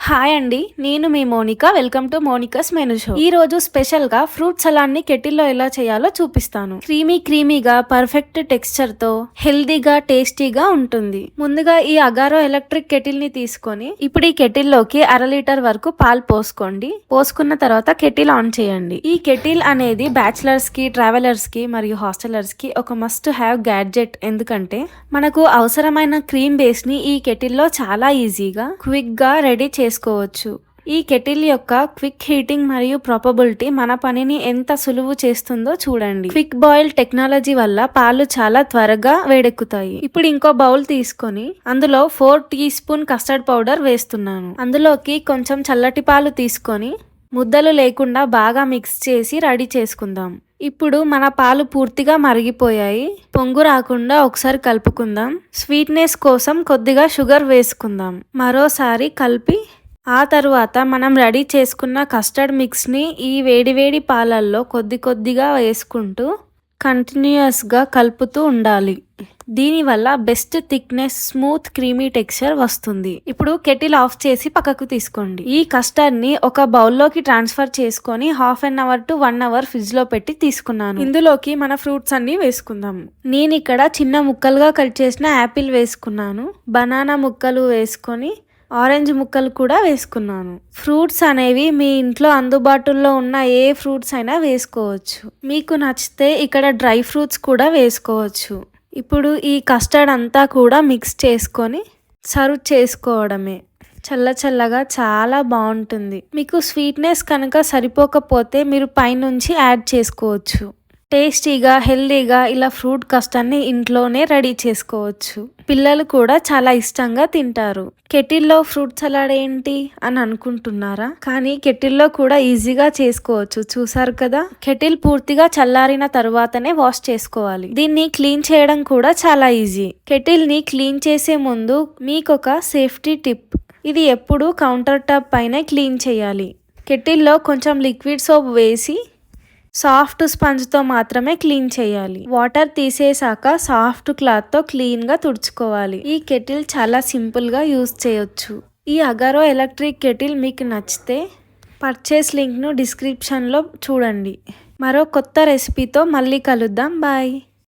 Hi అండి, నేను మీ Monika. Welcome to Monika's menu show. ఈ రోజు స్పెషల్ గా ఫ్రూట్ సలాడ్ ని కెటిల్లో ఎలా చేయాలో చూపిస్తాను. క్రీమీగా పర్ఫెక్ట్ టెక్స్చర్ తో హెల్దీగా టేస్టీగా ఉంటుంది. ముందుగా ఈ అగారో ఎలక్ట్రిక్ కెటిల్ ని తీసుకొని ఇప్పుడు ఈ కెటిల్ లోకి 1/2 లీటర్ వరకు పాలు పోసుకోండి. పోసుకున్న తర్వాత కెటిల్ ఆన్ చేయండి. ఈ కెటిల్ అనేది బ్యాచిలర్స్ కి, ట్రావెలర్స్ కి మరియు హాస్టలర్స్ కి ఒక మస్ట్ హ్యావ్ గ్యాడ్జెట్. ఎందుకంటే మనకు అవసరమైన క్రీమ్ బేస్ ని ఈ కెటిల్ లో చాలా ఈజీగా క్విక్ గా రెడీ చేసుకోవచ్చు. ఈ కెటిల్ యొక్క క్విక్ హీటింగ్ మరియు ప్రాపబిలిటీ మన పనిని ఎంత సులువు చేస్తుందో చూడండి. క్విక్ బాయిల్ టెక్నాలజీ వల్ల పాలు చాలా త్వరగా వేడెక్కుతాయి. ఇప్పుడు ఇంకో బౌల్ తీసుకొని అందులో 4 టీ స్పూన్ కస్టర్డ్ పౌడర్ వేస్తున్నాను. అందులోకి కొంచెం చల్లటి పాలు తీసుకొని ముద్దలు లేకుండా బాగా మిక్స్ చేసి రెడీ చేసుకుందాం. ఇప్పుడు మన పాలు పూర్తిగా మరిగిపోయాయి. పొంగు రాకుండా ఒకసారి కలుపుకుందాం. స్వీట్నెస్ కోసం కొద్దిగా షుగర్ వేసుకుందాం. మరోసారి కలిపి ఆ తరువాత మనం రెడీ చేసుకున్న కస్టర్డ్ మిక్స్ ని ఈ వేడివేడి పాలల్లో కొద్దిగా వేసుకుంటూ కంటిన్యూస్ గా కలుపుతూ ఉండాలి. దీనివల్ల best thickness, smooth, creamy texture వస్తుంది. ఇప్పుడు కెటిల్ ఆఫ్ చేసి పక్కకు తీసుకోండి. ఈ కస్టర్డ్ ని ఒక బౌల్లోకి ట్రాన్స్ఫర్ చేసుకొని 1/2 అవర్ టు 1 అవర్ ఫ్రిడ్జ్ లో పెట్టి తీసుకున్నాను. ఇందులోకి మన ఫ్రూట్స్ అన్ని వేసుకుందాం. నేను ఇక్కడ చిన్న ముక్కలుగా కట్ చేసిన యాపిల్ వేసుకున్నాను. బనానా ముక్కలు వేసుకొని ఆరెంజ్ ముక్కలు కూడా వేసుకున్నాను. ఫ్రూట్స్ అనేవి మీ ఇంట్లో అందుబాటులో ఉన్న ఏ ఫ్రూట్స్ అయినా వేసుకోవచ్చు. మీకు నచ్చితే ఇక్కడ డ్రై ఫ్రూట్స్ కూడా వేసుకోవచ్చు. ఇప్పుడు ఈ కస్టర్డ్ అంతా కూడా మిక్స్ చేసుకొని సర్వ్ చేసుకోవడమే. చల్లగా చాలా బాగుంటుంది. మీకు స్వీట్నెస్ కనుక సరిపోకపోతే మీరు పైనుంచి యాడ్ చేసుకోవచ్చు. టేస్టీగా, హెల్దీగా ఇలా ఫ్రూట్ కస్టర్డ్ని ఇంట్లోనే రెడీ చేసుకోవచ్చు. పిల్లలు కూడా చాలా ఇష్టంగా తింటారు. కెటిల్లో ఫ్రూట్ సలాడ్ ఏంటి అని అనుకుంటున్నారా? కానీ కెటిల్లో కూడా ఈజీగా చేసుకోవచ్చు. చూసారు కదా, కెటిల్ పూర్తిగా చల్లారిన తరువాతనే వాష్ చేసుకోవాలి. దీన్ని క్లీన్ చేయడం కూడా చాలా ఈజీ. కెటిల్ ని క్లీన్ చేసే ముందు మీకొక సేఫ్టీ టిప్. ఇది ఎప్పుడు కౌంటర్ టాప్ పైన క్లీన్ చేయాలి. కెటిల్లో కొంచెం లిక్విడ్ సోప్ వేసి సాఫ్ట్ స్పంజ్ తో మాత్రమే క్లీన్ చేయాలి. వాటర్ తీసేసాక సాఫ్ట్ క్లాత్ తో క్లీన్ గా తుడుచుకోవాలి. ఈ కెటిల్ చాలా సింపుల్ గా యూజ్ చేయొచ్చు. ఈ అగారో ఎలక్ట్రిక్ కెటిల్ మీకు నచ్చితే పర్చేస్ లింక్ ను డిస్క్రిప్షన్ లో చూడండి. మరో కొత్త రెసిపీతో మళ్ళీ కలుద్దాం. బాయ్.